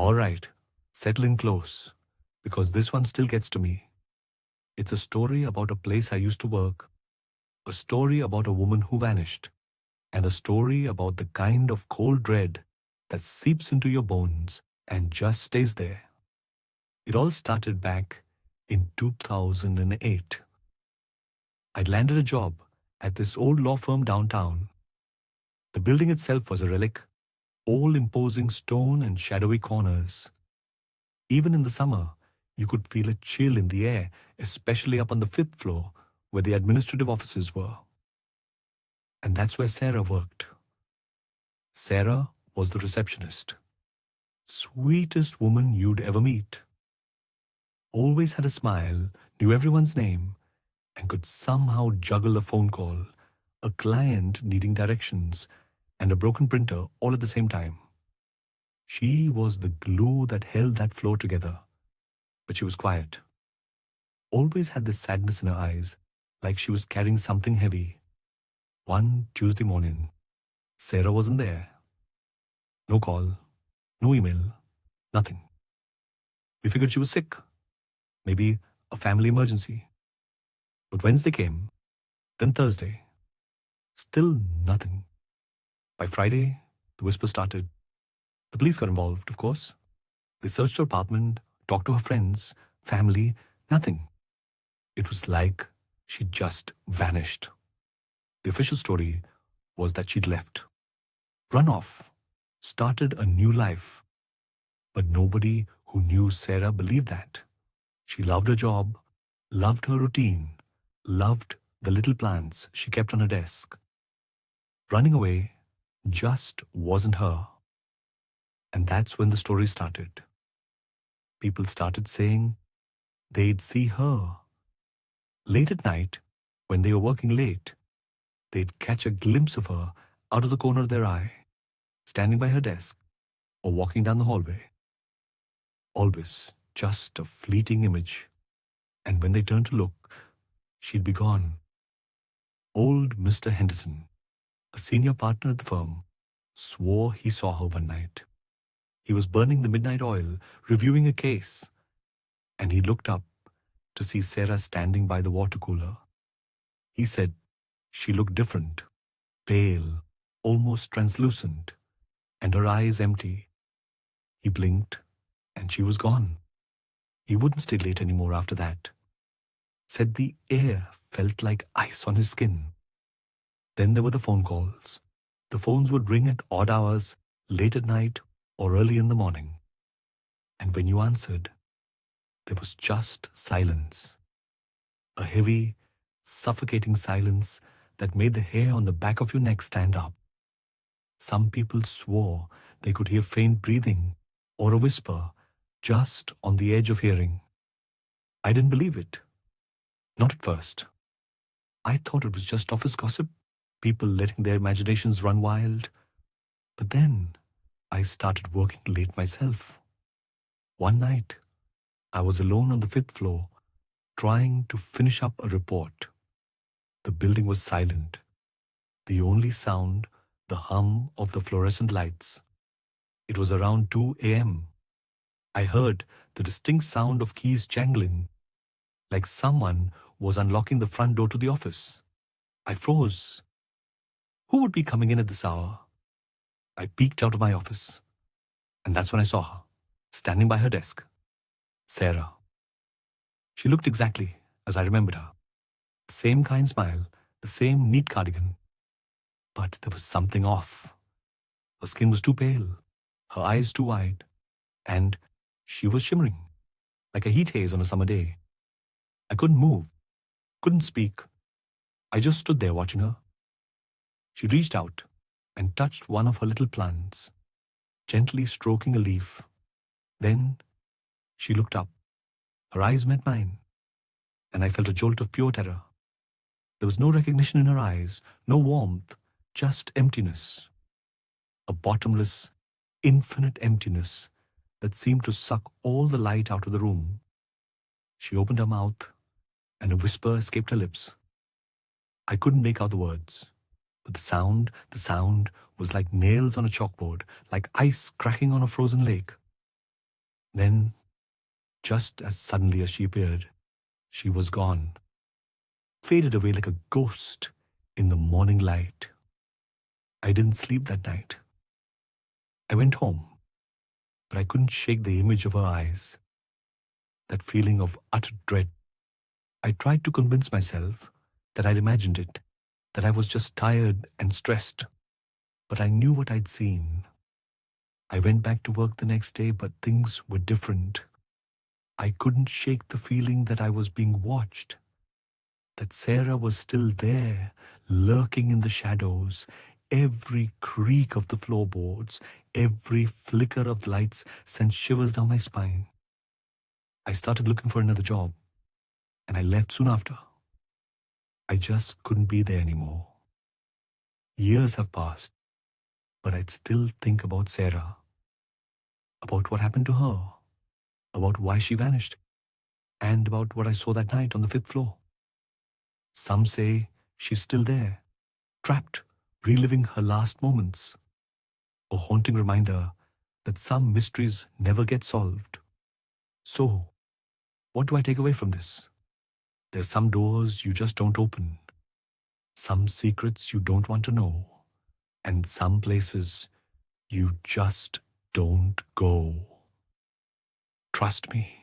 All right, settle in close, because this one still gets to me. It's a story about a place I used to work, a story about a woman who vanished, and a story about the kind of cold dread that seeps into your bones and just stays there. It all started back in 2008. I'd landed a job at this old law firm downtown. The building itself was a relic, all imposing stone and shadowy corners. Even in the summer, you could feel a chill in the air, especially up on the fifth floor where the administrative offices were. And that's where Sarah worked. Sarah was the receptionist. Sweetest woman you'd ever meet. Always had a smile, knew everyone's name, and could somehow juggle a phone call, a client needing directions, and a broken printer all at the same time. She was the glue that held that floor together. But she was quiet. Always had this sadness in her eyes, like she was carrying something heavy. One Tuesday morning, Sarah wasn't there. No call, no email, nothing. We figured she was sick. Maybe a family emergency. But Wednesday came, then Thursday. Still nothing. By Friday, the whisper started. The police got involved, of course. They searched her apartment, talked to her friends, family, nothing. It was like she'd just vanished. The official story was that she'd left, run off, started a new life. But nobody who knew Sarah believed that. She loved her job, loved her routine, loved the little plants she kept on her desk. Running away just wasn't her. And that's when the story started. People started saying they'd see her. Late at night, when they were working late, they'd catch a glimpse of her out of the corner of their eye, standing by her desk or walking down the hallway. Always just a fleeting image. And when they turned to look, she'd be gone. Old Mr. Henderson, a senior partner at the firm, swore he saw her one night. He was burning the midnight oil, reviewing a case, and he looked up to see Sarah standing by the water cooler. He said she looked different, pale, almost translucent, and her eyes empty. He blinked, and she was gone. He wouldn't stay late anymore after that. Said the air felt like ice on his skin. Then there were the phone calls. The phones would ring at odd hours, late at night or early in the morning. And when you answered, there was just silence. A heavy, suffocating silence that made the hair on the back of your neck stand up. Some people swore they could hear faint breathing or a whisper just on the edge of hearing. I didn't believe it. Not at first. I thought it was just office gossip, people letting their imaginations run wild. But then I started working late myself. One night, I was alone on the fifth floor, trying to finish up a report. The building was silent. The only sound, the hum of the fluorescent lights. It was around 2 a.m. I heard the distinct sound of keys jangling, like someone was unlocking the front door to the office. I froze. Who would be coming in at this hour? I peeked out of my office, and that's when I saw her, standing by her desk. Sarah. She looked exactly as I remembered her. The same kind smile, the same neat cardigan. But there was something off. Her skin was too pale, her eyes too wide, and she was shimmering, like a heat haze on a summer day. I couldn't move, couldn't speak. I just stood there watching her. She reached out and touched one of her little plants, gently stroking a leaf. Then she looked up. Her eyes met mine, and I felt a jolt of pure terror. There was no recognition in her eyes, no warmth, just emptiness. A bottomless, infinite emptiness that seemed to suck all the light out of the room. She opened her mouth, and a whisper escaped her lips. I couldn't make out the words, but the sound was like nails on a chalkboard, like ice cracking on a frozen lake. Then, just as suddenly as she appeared, she was gone, faded away like a ghost in the morning light. I didn't sleep that night. I went home, but I couldn't shake the image of her eyes, that feeling of utter dread. I tried to convince myself that I'd imagined it, that I was just tired and stressed, but I knew what I'd seen. I went back to work the next day, but things were different. I couldn't shake the feeling that I was being watched, that Sarah was still there, lurking in the shadows. Every creak of the floorboards, every flicker of the lights sent shivers down my spine. I started looking for another job, and I left soon after. I just couldn't be there anymore. Years have passed, but I'd still think about Sarah, about what happened to her, about why she vanished, and about what I saw that night on the 5th floor. Some say she's still there, trapped, reliving her last moments. A haunting reminder that some mysteries never get solved. So, what do I take away from this? There's some doors you just don't open, some secrets you don't want to know, and some places you just don't go. Trust me.